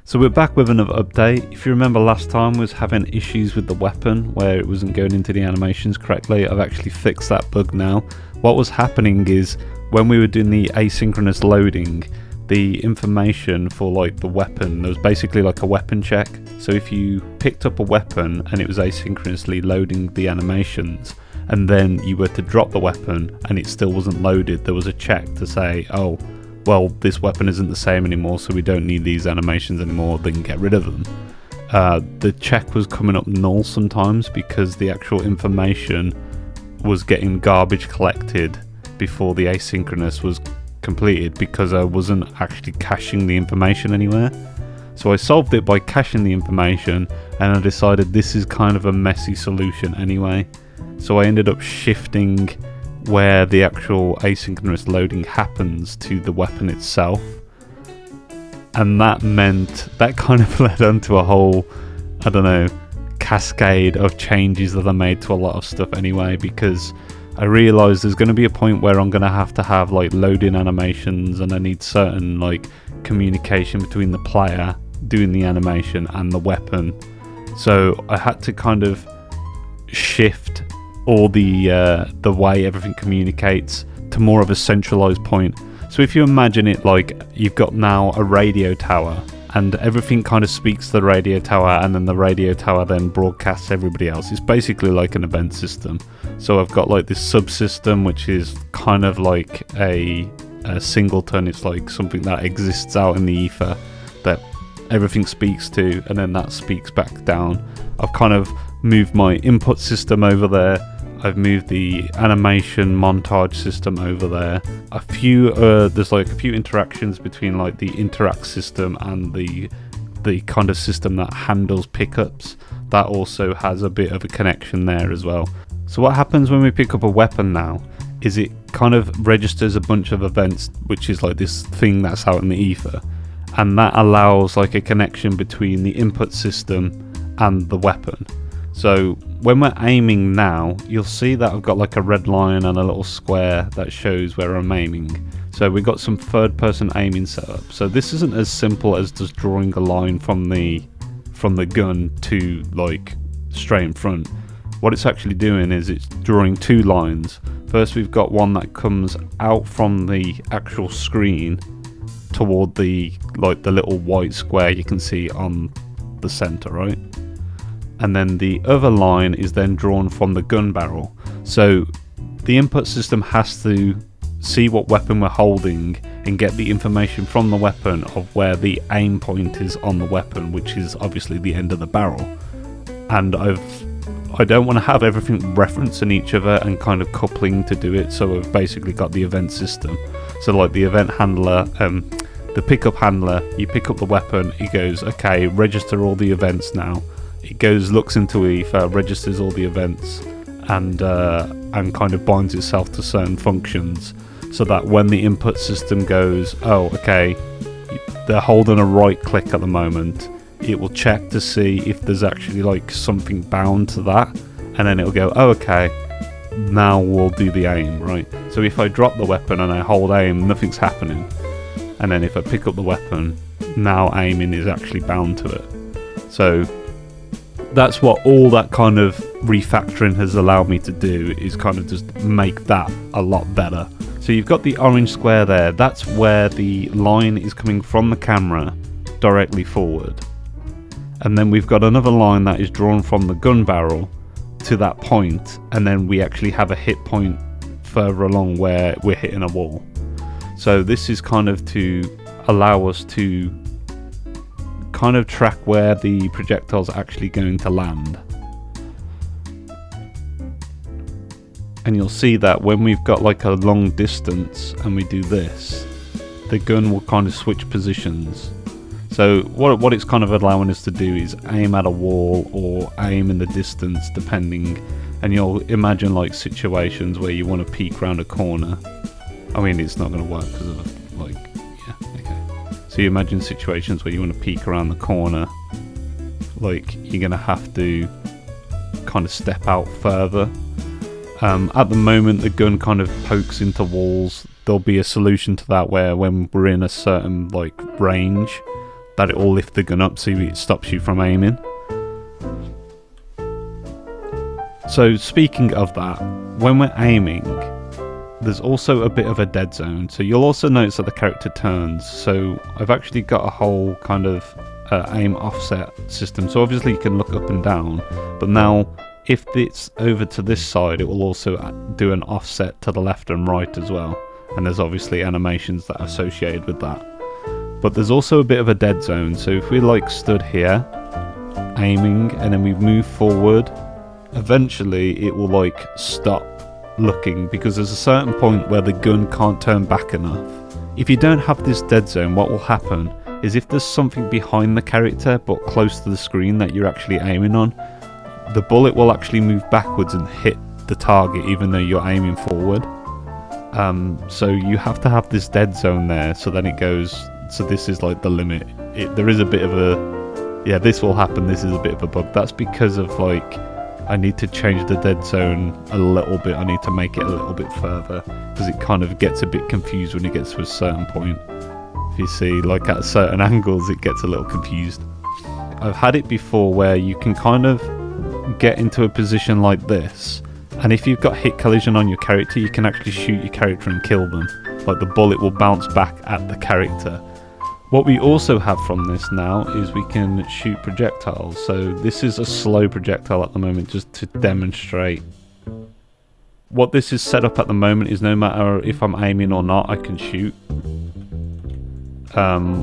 So we're back with another update. If you remember last time we was having issues with the weapon where it wasn't going into the animations correctly. I've actually fixed that bug now. What was happening is when we were doing the asynchronous loading, the information for like the weapon, there was basically like a weapon check. So if you picked up a weapon and it was asynchronously loading the animations, and then you were to drop the weapon and it still wasn't loaded, there was a check to say, oh, well, this weapon isn't the same anymore, so we don't need these animations anymore, then get rid of them. The check was coming up null sometimes because the actual information was getting garbage collected before the asynchronous was completed because I wasn't actually caching the information anywhere. So I solved it by caching the information, and I decided this is kind of a messy solution anyway. So I ended up shifting where the actual asynchronous loading happens to the weapon itself, and that meant that kind of led onto a whole, I don't know, cascade of changes that I made to a lot of stuff anyway, because I realized there's going to be a point where I'm going to have like loading animations, and I need certain like communication between the player doing the animation and the weapon. So I had to kind of shift all the way everything communicates to more of a centralized point. So if you imagine it like you've got now a radio tower, and everything kind of speaks to the radio tower, and then the radio tower then broadcasts everybody else. It's basically like an event system. So I've got like this subsystem, which is kind of like a singleton. It's like something that exists out in the ether that everything speaks to, and then that speaks back down. I've kind of moved my input system over there. I've moved the animation montage system over there. There's like a few interactions between like the interact system and the kind of system that handles pickups. That also has a bit of a connection there as well. So what happens when we pick up a weapon now is it kind of registers a bunch of events, which is like this thing that's out in the ether, and that allows like a connection between the input system and the weapon. So when we're aiming now, you'll see that I've got like a red line and a little square that shows where I'm aiming. So we've got some third person aiming set up. So this isn't as simple as just drawing a line from the gun to like straight in front. What it's actually doing is it's drawing two lines. First we've got one that comes out from the actual screen toward the little white square you can see on the center, right? And then the other line is then drawn from the gun barrel. So the input system has to see what weapon we're holding and get the information from the weapon of where the aim point is on the weapon, which is obviously the end of the barrel. And I don't want to have everything referencing each other and kind of coupling to do it, so I've basically got the event system. So like the event handler, the pickup handler, you pick up the weapon, it goes, okay, register all the events now. It goes, looks into ether, registers all the events, and kind of binds itself to certain functions, so that when the input system goes, oh, okay, they're holding a right click at the moment, it will check to see if there's actually like something bound to that, and then it'll go, oh, okay, now we'll do the aim, right? So if I drop the weapon and I hold aim, nothing's happening. And then if I pick up the weapon, now aiming is actually bound to it. So that's what all that kind of refactoring has allowed me to do, is kind of just make that a lot better. So you've got the orange square there, that's where the line is coming from the camera directly forward. And then we've got another line that is drawn from the gun barrel to that point, and then we actually have a hit point further along where we're hitting a wall. So this is kind of to allow us to kind of track where the projectile's actually going to land. And you'll see that when we've got like a long distance and we do this, the gun will kind of switch positions. So what it's kind of allowing us to do is aim at a wall or aim in the distance, depending. And you'll imagine like situations where you want to peek around a corner. I mean, it's not going to work because of like, yeah, okay. So you imagine situations where you want to peek around the corner, like you're going to have to kind of step out further. At the moment, the gun kind of pokes into walls. There'll be a solution to that where when we're in a certain like range, that it will lift the gun up so it stops you from aiming. So speaking of that, when we're aiming, there's also a bit of a dead zone. So you'll also notice that the character turns. So I've actually got a whole kind of aim offset system. So obviously you can look up and down, but now if it's over to this side, it will also do an offset to the left and right as well. And there's obviously animations that are associated with that. But there's also a bit of a dead zone. So if we like stood here, aiming, and then we move forward, eventually it will like stop looking, because there's a certain point where the gun can't turn back enough. If you don't have this dead zone, what will happen is if there's something behind the character but close to the screen that you're actually aiming on, the bullet will actually move backwards and hit the target even though you're aiming forward. So you have to have this dead zone there, so then it goes, so this is like the limit. There is a bit of a, yeah, this will happen, this is a bit of a bug. That's because of like, I need to change the dead zone a little bit. I need to make it a little bit further, because it kind of gets a bit confused when it gets to a certain point. If you see, like at certain angles, it gets a little confused. I've had it before where you can kind of get into a position like this, and if you've got hit collision on your character, you can actually shoot your character and kill them. Like the bullet will bounce back at the character. What we also have from this now is we can shoot projectiles. So this is a slow projectile at the moment, just to demonstrate. What this is set up at the moment is no matter if I'm aiming or not, I can shoot.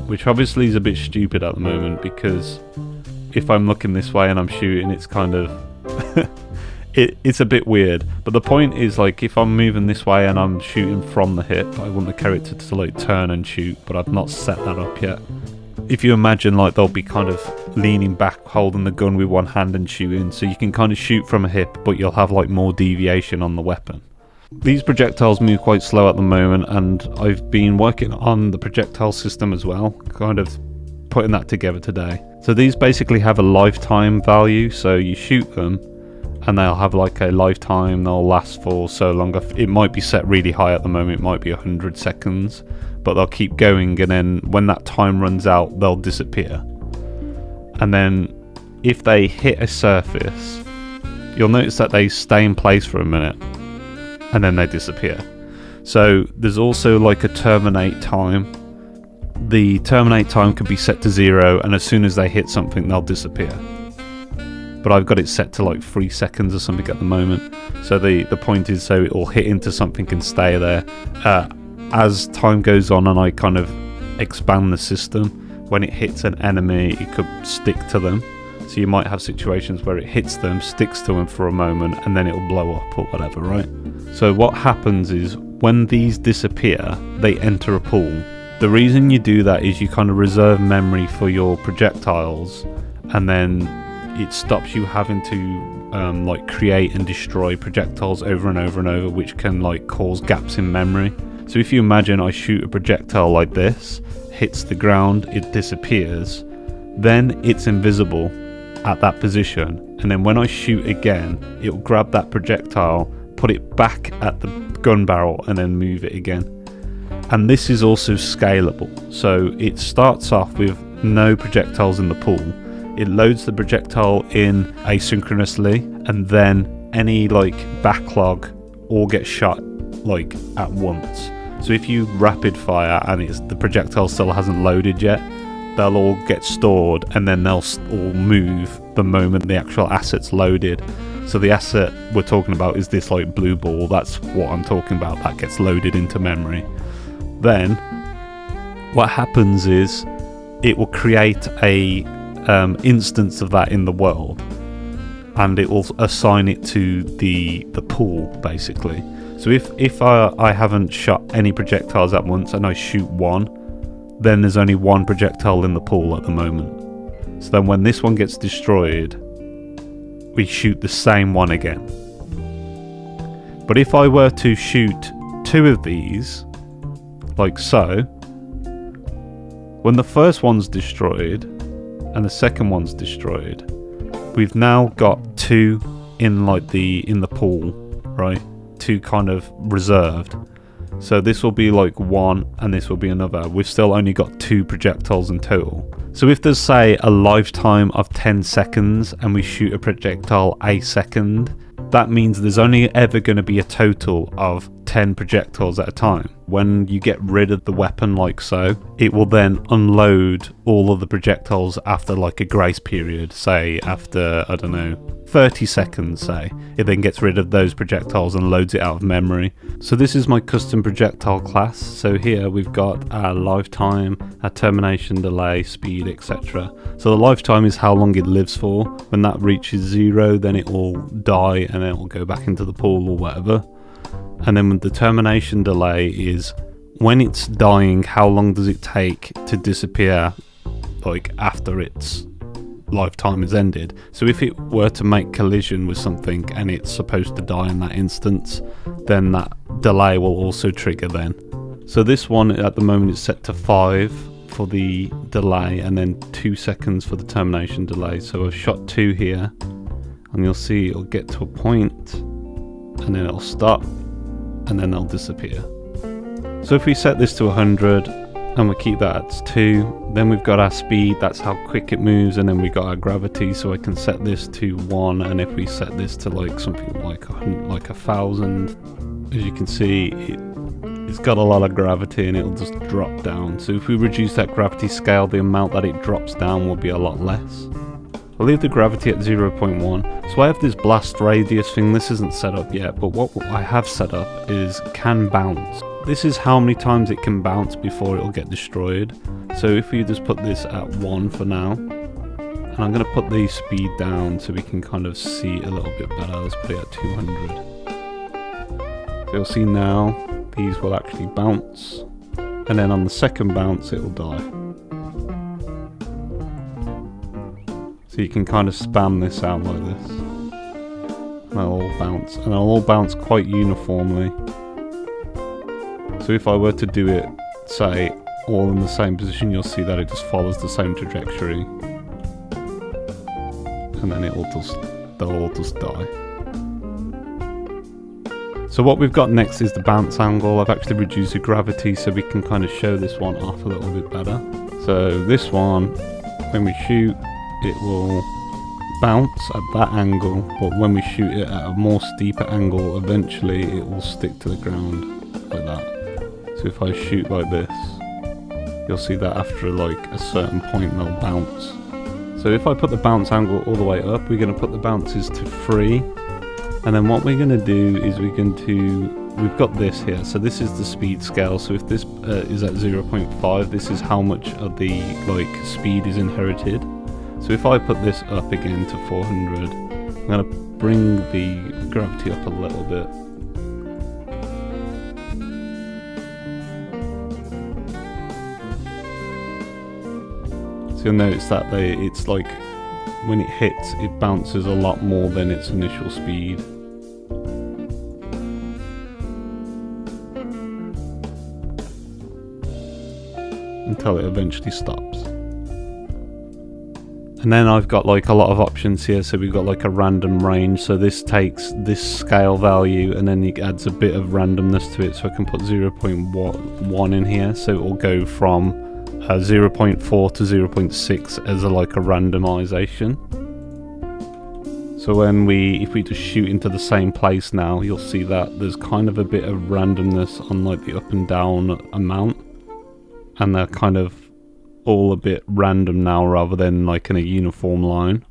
Which obviously is a bit stupid at the moment, because if I'm looking this way and I'm shooting, it's kind of it's a bit weird. But the point is, like, if I'm moving this way and I'm shooting from the hip, I want the character to like turn and shoot, but I've not set that up yet. If you imagine, like, they'll be kind of leaning back, holding the gun with one hand and shooting, so you can kind of shoot from a hip, but you'll have like more deviation on the weapon. These projectiles move quite slow at the moment, and I've been working on the projectile system as well, kind of putting that together today. So these basically have a lifetime value, so you shoot them and they'll have like a lifetime, they'll last for so long. It might be set really high at the moment, it might be 100 seconds, but they'll keep going, and then when that time runs out, they'll disappear. And then if they hit a surface, you'll notice that they stay in place for a minute and then they disappear. So there's also like a terminate time. The terminate time can be set to 0, and as soon as they hit something, they'll disappear. But I've got it set to like 3 seconds or something at the moment. So the point is, so it will hit into something and stay there. As time goes on and I kind of expand the system, when it hits an enemy, it could stick to them. So you might have situations where it hits them, sticks to them for a moment, and then it'll blow up or whatever, right? So what happens is, when these disappear, they enter a pool. The reason you do that is you kind of reserve memory for your projectiles, and then it stops you having to like create and destroy projectiles over and over and over, which can like cause gaps in memory. So if you imagine I shoot a projectile like this, hits the ground, it disappears, then it's invisible at that position, and then when I shoot again, it'll grab that projectile, put it back at the gun barrel, and then move it again. And this is also scalable, so it starts off with no projectiles in the pool. It loads the projectile in asynchronously, and then any like backlog all gets shot like at once. So if you rapid fire and the projectile still hasn't loaded yet, they'll all get stored, and then they'll all move the moment the actual asset's loaded. So the asset we're talking about is this like blue ball. That's what I'm talking about. That gets loaded into memory. Then what happens is it will create a instance of that in the world, and it will assign it to the pool basically. So if I haven't shot any projectiles at once and I shoot one, then there's only one projectile in the pool at the moment. So then when this one gets destroyed, we shoot the same one again. But if I were to shoot 2 of these, like so, when the first one's destroyed and the second one's destroyed, we've now got 2 in like in the pool, right? 2 kind of reserved. So this will be like one and this will be another. We've still only got 2 projectiles in total. So if there's, say, a lifetime of 10 seconds and we shoot a projectile a second, that means there's only ever going to be a total of 10 projectiles at a time. When you get rid of the weapon like so, it will then unload all of the projectiles after like a grace period, say after, I don't know, 30 seconds, say. It then gets rid of those projectiles and loads it out of memory. So this is my custom projectile class. So here we've got our lifetime, our termination delay, speed, etc. So the lifetime is how long it lives for. When that reaches 0, then it will die and then it will go back into the pool or whatever. And then the termination delay is when it's dying, how long does it take to disappear, like after its lifetime is ended. So if it were to make collision with something and it's supposed to die in that instance, then that delay will also trigger then. So this one at the moment is set to 5 for the delay and then 2 seconds for the termination delay. So I've shot 2 here and you'll see it'll get to a point and then it'll stop and then they'll disappear. So if we set this to 100 and we keep that at 2, then we've got our speed, that's how quick it moves, and then we got our gravity, so I can set this to 1, and if we set this to like something like 1,000, as you can see, it's got a lot of gravity and it'll just drop down. So if we reduce that gravity scale, the amount that it drops down will be a lot less. I'll leave the gravity at 0.1. So I have this blast radius thing. This isn't set up yet, but what I have set up is can bounce. This is how many times it can bounce before it'll get destroyed. So if we just put this at 1 for now, and I'm going to put the speed down so we can kind of see a little bit better. Let's put it at 200. So you'll see now these will actually bounce, and then on the second bounce it will die. So you can kind of spam this out like this. And they'll all bounce, and they'll all bounce quite uniformly. So if I were to do it, say, all in the same position, you'll see that it just follows the same trajectory. And then they'll all just die. So what we've got next is the bounce angle. I've actually reduced the gravity so we can kind of show this one off a little bit better. So this one, when we shoot, it will bounce at that angle, but when we shoot it at a more steeper angle, eventually it will stick to the ground like that. So if I shoot like this, you'll see that after like a certain point they'll bounce. So if I put the bounce angle all the way up, we're going to put the bounces to 3, and then what we're going to do is we've got this here, so this is the speed scale. So if this is at 0.5, this is how much of the like speed is inherited. So if I put this up again to 400, I'm going to bring the gravity up a little bit. So you'll notice that it's like when it hits, it bounces a lot more than its initial speed. Until it eventually stops. And then I've got like a lot of options here. So we've got like a random range. So this takes this scale value and then it adds a bit of randomness to it. So I can put 0.1 in here. So it will go from 0.4 to 0.6 as like a randomization. So if we just shoot into the same place now, you'll see that there's kind of a bit of randomness on like the up and down amount. And they're kind of all a bit random now rather than like in a uniform line.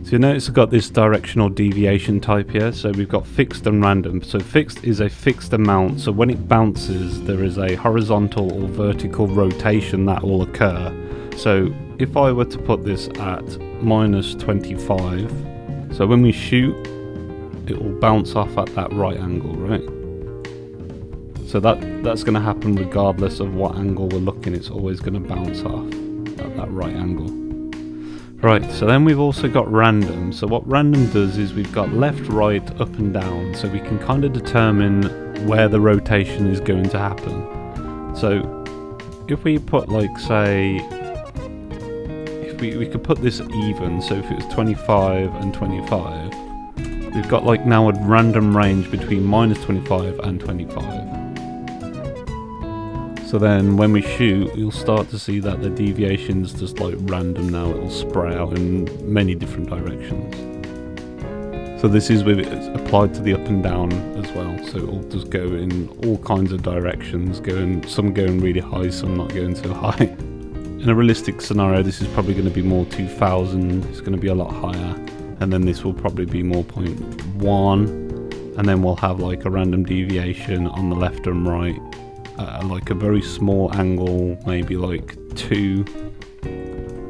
So you notice I've got this directional deviation type here. So we've got fixed and random. So fixed is a fixed amount. So when it bounces, there is a horizontal or vertical rotation that will occur. So if I were to put this at -25, so when we shoot, it will bounce off at that right angle, right? So that's going to happen regardless of what angle we're looking. It's always going to bounce off at that right angle. Right, so then we've also got random. So what random does is we've got left, right, up and down. So we can kind of determine where the rotation is going to happen. So if we put like, say, if we could put this even. So if it was 25 and 25, we've got like now a random range between -25 and 25. So then when we shoot, you'll start to see that the deviation's just like random now. It'll spray out in many different directions. So this is with it applied to the up and down as well. So it'll just go in all kinds of directions, some going really high, some not going so high. In a realistic scenario, this is probably going to be more 2000. It's going to be a lot higher, and then this will probably be more 0.1, and then we'll have like a random deviation on the left and right, like a very small angle, maybe like 2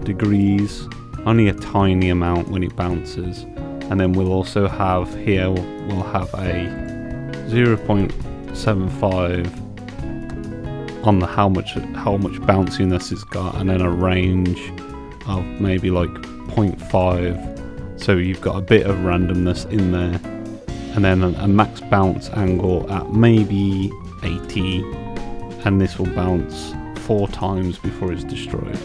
degrees, only a tiny amount when it bounces. And then we'll also have here, we'll have a 0.75 on the how much bounciness it's got, and then a range of maybe like 0.5. So you've got a bit of randomness in there, and then a max bounce angle at maybe 80, and this will bounce 4 times before it's destroyed.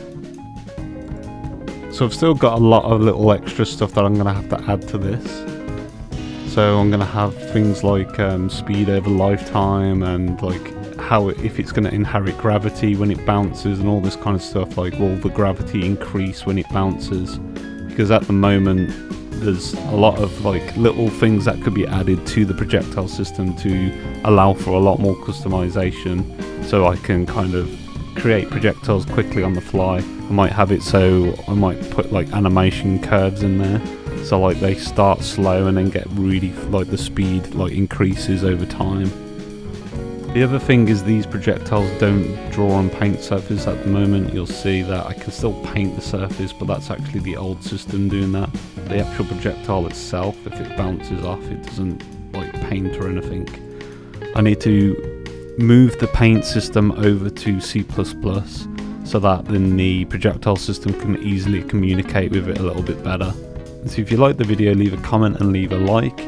So I've still got a lot of little extra stuff that I'm going to have to add to this. So I'm going to have things like speed over lifetime, and like if it's going to inherit gravity when it bounces, and all this kind of stuff. Like, will the gravity increase when it bounces? Because at the moment there's a lot of like little things that could be added to the projectile system to allow for a lot more customization, so I can kind of create projectiles quickly on the fly. I might have it so I might put like animation curves in there, so like they start slow and then get really, like the speed like increases over time. The other thing is these projectiles don't draw on paint surface at the moment. You'll see that I can still paint the surface, but that's actually the old system doing that. The actual projectile itself, if it bounces off, it doesn't like paint or anything. I need to move the paint system over to C++, so that then the projectile system can easily communicate with it a little bit better. And so if you like the video, leave a comment and leave a like.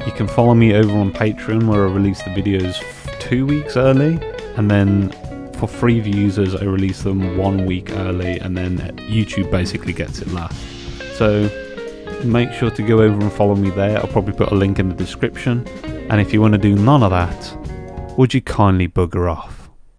You can follow me over on Patreon, where I release the videos 2 weeks early, and then for free users I release them 1 week early, and then YouTube basically gets it last. So make sure to go over and follow me there. I'll probably put a link in the description. And if you want to do none of that, would you kindly bugger off?